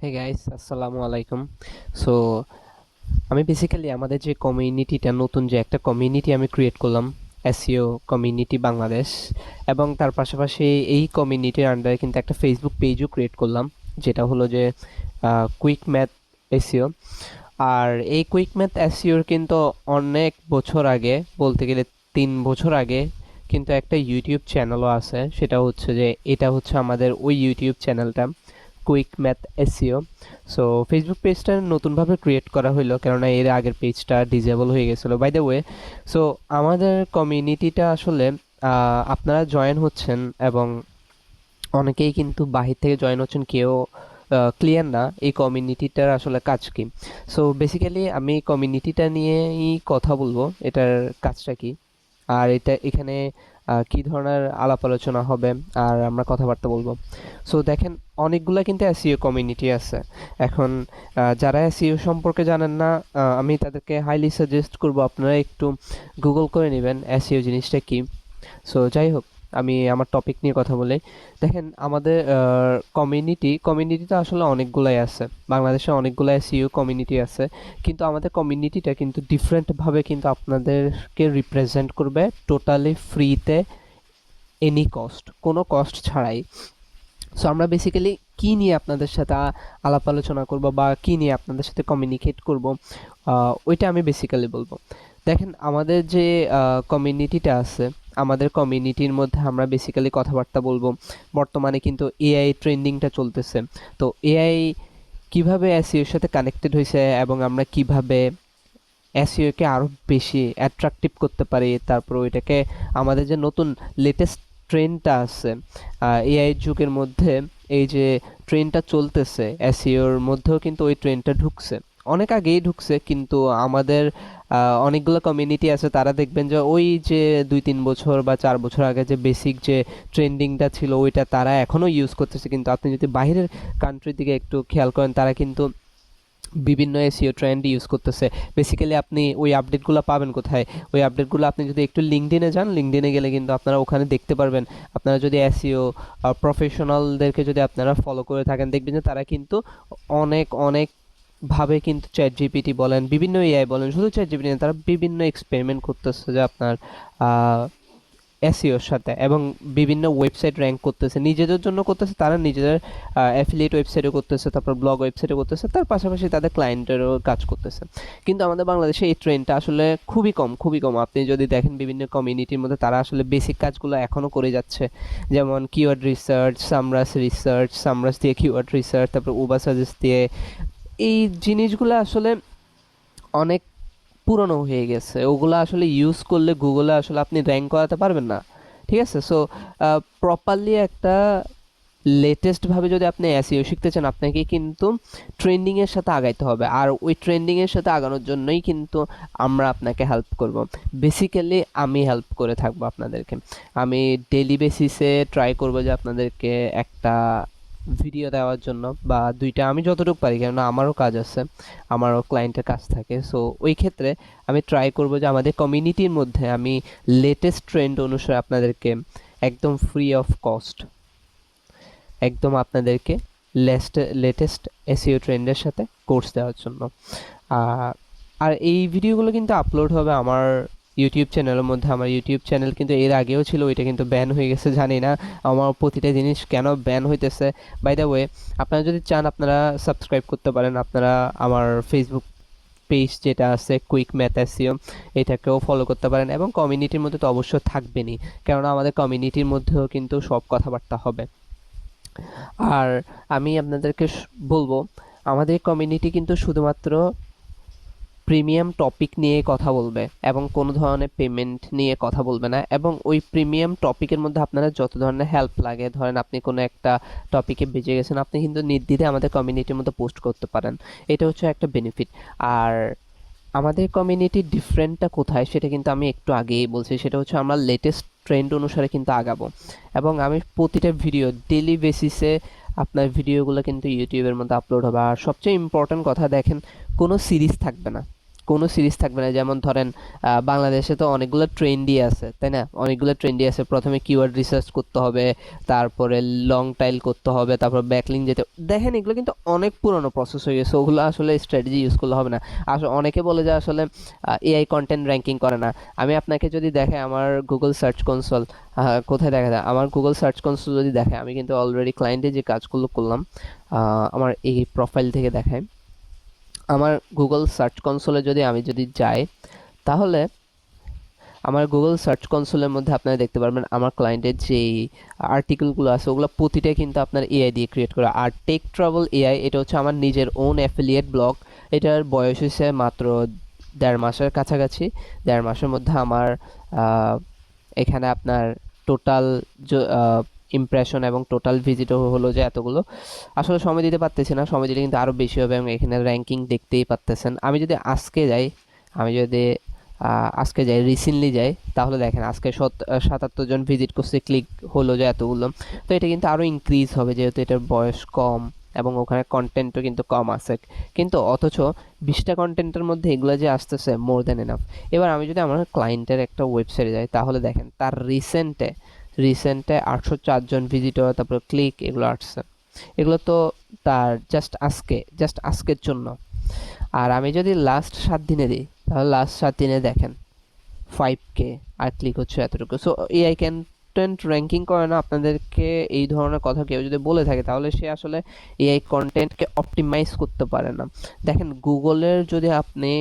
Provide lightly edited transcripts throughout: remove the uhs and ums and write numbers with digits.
Hey guys, আসসালামু আলাইকুম। So আমি বেসিক্যালি আমাদের যে কমিউনিটিটা নতুন যে একটা কমিউনিটি আমি ক্রিয়েট করলাম, এসইও কমিউনিটি বাংলাদেশ, এবং তার পাশাপাশি এই কমিউনিটির আন্ডারে কিন্তু একটা ফেসবুক পেজও ক্রিয়েট করলাম, যেটা হলো যে কুইক ম্যাথ এসইও। আর এই কুইক ম্যাথ এসইওর কিন্তু অনেক বছর আগে, বলতে গেলে 3 বছর আগে কিন্তু একটা ইউটিউব চ্যানেলও আছে। সেটা হচ্ছে যে এটা হচ্ছে আমাদের ওই ইউটিউব চ্যানেলটা, quick math SEO. So Facebook পেজটা নতুনভাবে ক্রিয়েট করা হলো, কেননা এর আগের পেজটা ডিজেবল হয়ে গেছিলো বাই দ্য ওয়ে। সো আমাদের কমিউনিটিটা আসলে আপনারা জয়েন হচ্ছেন এবং অনেকেই কিন্তু বাহির থেকে জয়েন হচ্ছেন, কেউ ক্লিয়ার না এই কমিউনিটিটার আসলে কাজ কি। সো বেসিক্যালি আমি কমিউনিটিটা নিয়েই কথা বলবো, এটার কাজটা কি, আর এটা এখানে কি ধরনের আলাপ আলোচনা হবে, আর আমরা কথাবার্তা বলবো। সো দেখেন, অনেকগুলা কিন্তু এসইও কমিউনিটি আছে এখন। যারা এসইও সম্পর্কে জানেন না, আমি তাদেরকে হাইলি সাজেস্ট করব আপনারা একটু গুগল করে নেবেন এসইও জিনিসটা কি। সো যাই হোক, আমি আমার টপিক নিয়ে কথা বলি। দেখেন, আমাদের কমিউনিটি তো আসলে অনেকগুলাই আছে, বাংলাদেশে অনেকগুলো এসইও কমিউনিটি আছে, কিন্তু আমাদের কমিউনিটিটা কিন্তু ডিফারেন্টভাবে কিন্তু আপনাদেরকে রিপ্রেজেন্ট করবে, টোটালি ফ্রিতে, এনি কস্ট, কোনো কস্ট ছাড়াই। সো আমরা বেসিক্যালি কী নিয়ে আপনাদের সাথে আলাপ আলোচনা করব বা কী নিয়ে আপনাদের সাথে কমিউনিকেট করব, ওইটা আমি বেসিক্যালি বলবো। দেখেন, আমাদের যে কমিউনিটিটা আছে, আমাদের কমিউনিটির মধ্যে আমরা বেসিক্যালি কথাবার্তা বলবো। বর্তমানে কিন্তু এআই ট্রেন্ডিংটা চলতেছে। তো এআই কিভাবে এসইওর সাথে কানেক্টেড হয়েছে এবং আমরা কিভাবে এসইওকে আরও বেশি অ্যাট্রাকটিভ করতে পারি, তারপর ওইটাকে আমাদের যে নতুন লেটেস্ট ট্রেন্ডটা আছে এআই যুগের মধ্যে, এই যে ট্রেন্ডটা চলতেছে এসইওর মধ্যেও কিন্তু ওই ট্রেন্ডটা ঢুকছে, অনেক আগেই ঢুকছে, কিন্তু আমাদের অনেকগুলো কমিউনিটি আছে, তারা দেখবেন যে ওই যে 2-3 বছর বা 4 বছর আগে যে বেসিক যে ট্রেন্ডিংটা ছিল ওইটা তারা এখনও ইউজ করতেছে। কিন্তু আপনি যদি বাইরের কান্ট্রির দিকে একটু খেয়াল করেন, তারা কিন্তু বিভিন্ন এসইও ট্রেন্ড ইউজ করতেছে। বেসিক্যালি আপনি ওই আপডেটগুলো পাবেন কোথায়? ওই আপডেটগুলো আপনি যদি একটু লিঙ্কডইনে যান, লিঙ্কডইনে গেলে কিন্তু আপনারা ওখানে দেখতে পারবেন। আপনারা যদি এসইও প্রফেশনালদেরকে যদি আপনারা ফলো করে থাকেন, দেখবেন যে তারা কিন্তু অনেক অনেক ভাবে কিন্তু চ্যাট জিপিটি বলেন, বিভিন্ন এআই বলেন, শুধু চ্যাট জিপিটি না, তারা বিভিন্ন এক্সপেরিমেন্ট করতেছে যে আপনার এসইওর সাথে, এবং বিভিন্ন ওয়েবসাইট র্যাঙ্ক করতেছে, নিজেদের জন্য করতেছে, তারা নিজেদের অ্যাফিলিয়েট ওয়েবসাইটও করতেছে, তারপর ব্লগ ওয়েবসাইটও করতেছে, তার পাশাপাশি তাদের ক্লায়েন্টেরও কাজ করতেছে। কিন্তু আমাদের বাংলাদেশে এই ট্রেন্ডটা আসলে খুবই কম, খুবই কম। আপনি যদি দেখেন বিভিন্ন কমিউনিটির মধ্যে তারা আসলে বেসিক কাজগুলো এখনও করে যাচ্ছে, যেমন কিওয়ার্ড রিসার্চ, সামরাস দিয়ে কিওয়ার্ড রিসার্চ, তারপর উবার সাজেস্ট দিয়ে। এই জিনিসগুলো আসলে অনেক পুরনো হয়ে গেছে, ওগুলো আসলে ইউজ করলে গুগলে আসলে আপনি র্যাঙ্ক করাতে পারবেন না। ঠিক আছে? সো প্রপারলি একটা লেটেস্ট ভাবে যদি আপনি এসইও শিখতে চান, আপনাকে কিন্তু ট্রেন্ডিং এর সাথে আগাইতে হবে, আর ওই ট্রেন্ডিং এর সাথে আগানোর জন্যই কিন্তু আমরা আপনাকে হেল্প করব। বেসিক্যালি আমি হেল্প করে থাকবো আপনাদেরকে। আমি ডেইলি বেসিসে ট্রাই করব যে আপনাদেরকে একটা ভিডিও দেওয়ার জন্য, বা দুইটা, আমি যতটুকু পারি, কেননা আমারও কাজ আছে, আমারও ক্লায়েন্টের কাজ থাকে। সো ওই ক্ষেত্রে আমি ট্রাই করব যে আমাদের কমিউনিটির মধ্যে আমি লেটেস্ট ট্রেন্ড অনুসারে আপনাদেরকে একদম ফ্রি অফ কস্ট, একদম আপনাদেরকে লেটেস্ট এসইও ট্রেন্ডের সাথে কোর্স দেওয়ার জন্য। আহ, আর এই ভিডিওগুলো কিন্তু আপলোড হবে আমার ইউটিউব চ্যানেলের মধ্যে। আমার ইউটিউব চ্যানেল কিন্তু এর আগেও ছিল, ওইটা কিন্তু ব্যান হয়ে গেছে, জানি না আমার প্রতিটা জিনিস কেন ব্যান হইতেছে। বাই দ্য ওয়ে, আপনারা যদি চান আপনারা সাবস্ক্রাইব করতে পারেন, আপনারা আমার ফেসবুক পেজ যেটা আছে কুইক ম্যাথ এসইও, এটাকেও ফলো করতে পারেন, এবং কমিউনিটির মধ্যে তো অবশ্যই থাকবেনই, কেননা আমাদের কমিউনিটির মধ্যেও কিন্তু সব কথাবার্তা হবে। আর আমি আপনাদেরকে বলবো, আমাদের কমিউনিটি কিন্তু শুধুমাত্র প্রিমিয়াম টপিক নিয়ে কথা বলবে এবং কোনো ধরনের পেমেন্ট নিয়ে কথা বলবে না, এবং ওই প্রিমিয়াম টপিকের মধ্যে আপনারা যত ধরনের হেল্প লাগে, ধরেন আপনি কোনো একটা টপিকে বেঁচে গেছেন, আপনি কিন্তু নির্দ্বিধায় আমাদের কমিউনিটির মধ্যে পোস্ট করতে পারেন। এটা হচ্ছে একটা বেনিফিট। আর আমাদের কমিউনিটির ডিফারেন্টটা কোথায় সেটা কিন্তু আমি একটু আগেই বলছি, সেটা হচ্ছে আমরা লেটেস্ট ট্রেন্ড অনুসারে কিন্তু আগাবো, এবং আমি প্রতিটা ভিডিও ডেলি বেসিসে আপনার ভিডিওগুলো কিন্তু ইউটিউবের মধ্যে আপলোড হবে। আর সবচেয়ে ইম্পর্ট্যান্ট কথা, দেখেন, কোনো সিরিজ থাকবে না, কোনো সিরিজ থাকবে না। যেমন ধরেন বাংলাদেশে তো অনেকগুলো ট্রেন্ডই আছে, তাই না? অনেকগুলো ট্রেন্ডই আছে। প্রথমে কিওয়ার্ড রিসার্চ করতে হবে, তারপরে লং টাইল করতে হবে, তারপর ব্যাকলিং যেতে, দেখেন এগুলো কিন্তু অনেক পুরনো প্রসেস হয়ে গেছে, ওগুলো আসলে স্ট্র্যাটেজি ইউজ করলে হবে না। আসলে অনেকে বলে যে আসলে এআই কন্টেন্ট র্যাঙ্কিং করে না। আমি আপনাকে যদি দেখে আমার গুগল সার্চ কনসোল, কোথায় দেখা যায়, আমার গুগল সার্চ কনসোল যদি দেখে, আমি কিন্তু অলরেডি ক্লায়েন্টে যে কাজগুলো করলাম আমার এই প্রোফাইল থেকে দেখায়। আমার গুগল সার্চ কনসোলে যদি যাই, তাহলে আমার গুগল সার্চ কনসোলের মধ্যে আপনারা দেখতে পারবেন আমার ক্লায়েন্টের যেই আর্টিকেলগুলো আছে ওগুলো প্রতিটাই কিন্তু আপনার এআই দিয়ে ক্রিয়েট করা। আর টেক ট্রাভেল এআই, এটা হচ্ছে আমার নিজের ওন অ্যাফিলিয়েট ব্লগ। এটার বয়স হয়েছে মাত্র 1.5 মাসের কাছাকাছি। 1.5 মাসের মধ্যে আমার এখানে আপনার টোটাল ইমপ্রেশন এবং টোটাল ভিজিট হলো যে এতগুলো। আসলে সময় দিতে পারতেছি না, সময় দিলে কিন্তু আরও বেশি হবে, এবং এখানে র্যাঙ্কিং দেখতেই পারতেছেন। আমি যদি আজকে যাই, রিসেন্টলি যাই, তাহলে দেখেন আজকে 77 জন ভিজিট করছে, ক্লিক হলো যে এতগুলো। তো এটা কিন্তু আরও ইনক্রিজ হবে যেহেতু এটার বয়স কম এবং ওখানে কন্টেন্টও কিন্তু কম আছে, কিন্তু অথচ 20টা কন্টেন্টের মধ্যে এগুলো যে আসতেছে মোর দ্যান এনাফ। এবার আমি যদি আমার ক্লায়েন্টের একটা ওয়েবসাইটে যাই, তাহলে দেখেন তার রিসেন্টে 804 জন ভিজিটর, তারপর ক্লিক, এগুলো আসছে। এগুলো তো তার জাস্ট আজকের জন্য। আর আমি যদি লাস্ট 7 দিনে দিই, তাহলে লাস্ট 7 দিনে দেখেন 5K, আর ক্লিক হচ্ছে এতটুকু। সো এআই কন্টেন্ট র্যাঙ্কিং করে না। আপনাদেরকে এই ধরনের কথা কেউ যদি বলে থাকে, তাহলে সে আসলে এআই কন্টেন্টকে অপটিমাইজ করতে পারে না। দেখেন গুগলের যদি আপনি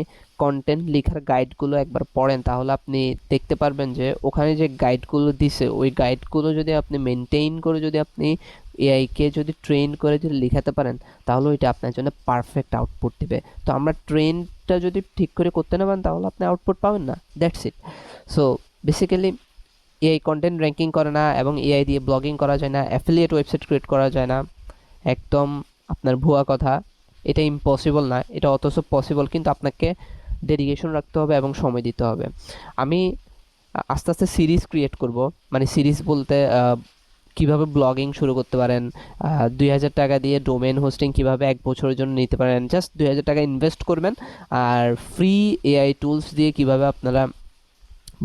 কন্টেন্ট লেখার গাইডগুলো একবার পড়েন, তাহলে আপনি দেখতে পারবেন যে ওখানে যে গাইডগুলো দিছে, ওই গাইডগুলো যদি আপনি মেনটেইন করে, যদি আপনি এআইকে যদি ট্রেন করে যদি লেখাতে পারেন, তাহলে ওইটা আপনার জন্য পারফেক্ট আউটপুট দিবে। তো আমরা ট্রেনটা যদি ঠিক করে করতে না পারেন, তাহলে আপনি আউটপুট পাবেন না, that's it. So basically AI content ranking করে না, এবং এআই দিয়ে ব্লগিং করা যায় না, অ্যাফিলিয়েট ওয়েবসাইট ক্রিয়েট করা যায় না, একদম আপনার ভুয়া কথা। এটা ইম্পসিবল না, এটা অথচ পসিবল, কিন্তু আপনাকে ডেডিকেশন রাখতে হবে এবং সময় দিতে হবে। আমি আস্তে আস্তে সিরিজ ক্রিয়েট করব, মানে সিরিজ বলতে কিভাবে ব্লগিং শুরু করতে পারেন, 2,000 টাকা দিয়ে ডোমেন হোস্টিং কিভাবে 1 বছরের জন্য নিতে পারেন, জাস্ট 2,000 টাকা ইনভেস্ট করবেন, আর ফ্রি এআই টুলস দিয়ে কিভাবে আপনারা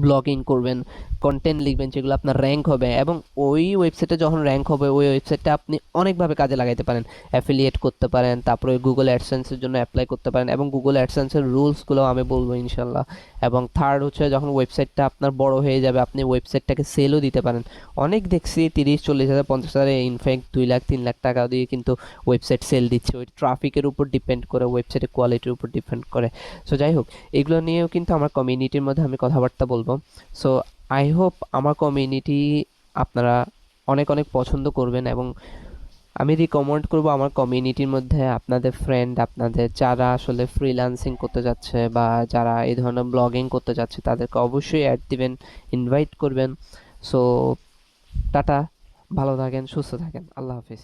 ব্লগিং করবেন, কন্টেন্ট লিখবেন যেগুলো আপনার র্যাঙ্ক হবে, এবং ওই ওয়েবসাইটে যখন র্যাঙ্ক হবে ওই ওয়েবসাইটটা আপনি অনেকভাবে কাজে লাগাইতে পারেন। অ্যাফিলিয়েট করতে পারেন, তারপরে গুগল অ্যাডসেন্সের জন্য অ্যাপ্লাই করতে পারেন, এবং গুগল অ্যাডসেন্সের রুলসগুলো আমি বলবো ইনশাল্লাহ। এবং থার্ড হচ্ছে, যখন ওয়েবসাইটটা আপনার বড় হয়ে যাবে, আপনি ওয়েবসাইটটাকে সেলও দিতে পারেন। অনেক দেখছি 30, 40 হাজার, 50 হাজার, ইনফ্যাক্ট 2 লাখ 3 লাখ টাকা দিয়ে কিন্তু ওয়েবসাইট সেল দিচ্ছে। ওই ট্রাফিকের উপর ডিপেন্ড করে, ওয়েবসাইটের কোয়ালিটির উপর ডিপেন্ড করে। সো যাই হোক, এগুলো নিয়েও কিন্তু আমার কমিউনিটির মধ্যে আমি কথাবার্তা বলবো। সো আই হোপ আমার কমিউনিটি আপনারা অনেক অনেক পছন্দ করবেন, এবং আমি রিকমেন্ড করব আমার কমিউনিটির মধ্যে আপনাদের ফ্রেন্ড, আপনাদের যারা আসলে ফ্রিল্যান্সিং করতে যাচ্ছে বা যারা এই ধরনের ব্লগিং করতে যাচ্ছে, তাদেরকে অবশ্যই অ্যাড দিবেন, ইনভাইট করবেন। সো টাটা, ভালো থাকেন, সুস্থ থাকেন, আল্লাহ হাফিজ।